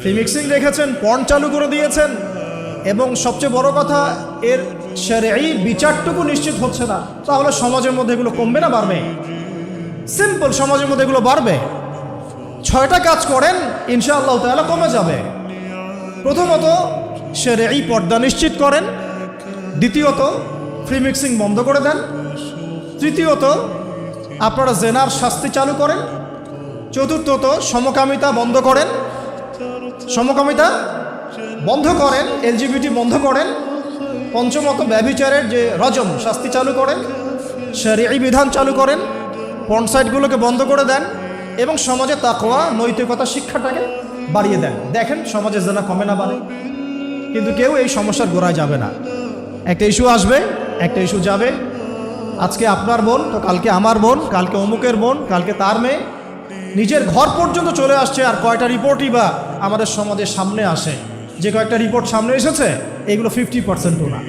Free mixing রেখেছেন, porn চালু করে দিয়েছেন, এবং সবচেয়ে বড় কথা এর শরঈ বিচারটুকু নিশ্চিত হচ্ছে না, তাহলে সমাজের মধ্যে এগুলো কমবে না বাড়বে? সিম্পল, সমাজের মধ্যে এগুলো বাড়বে। 6টা কাজ করেন, ইনশাআল্লাহ তাআলা কমে যাবে। প্রথমত শরঈ পর্দা নিশ্চিত করেন, দ্বিতীয়ত ফ্রি মিক্সিং বন্ধ করে দেন, তৃতীয়ত আপনারা জেনার শাস্তি চালু করেন, চতুর্থত সমকামিতা বন্ধ করেন, এলজিবিটি বন্ধ করেন, পঞ্চমত ব্যভিচারের যে রজম শাস্তি চালু করেন, শরঈ বিধান চালু করেন, পর্ন সাইটগুলোকে বন্ধ করে দেন, এবং সমাজে তাকওয়া নৈতিকতা শিক্ষাটাকে বাড়িয়ে দেন। দেখেন সমাজে জেনা কমে না বাড়ে। কিন্তু কেউ এই সমস্যার গোড়ায় যাবে না। একটা ইস্যু আসবে, একটা ইস্যু যাবে। আজকে আপনার বোন তো কালকে আমার বোন, কালকে অমুকের বোন, কালকে তার মেয়ে, নিজের ঘর পর্যন্ত চলে আসছে। আর কয়টা রিপোর্টই বা আমাদের সমাজের সামনে আসে? যে কয়েকটা রিপোর্ট সামনে এসেছে এগুলো 50%ও না।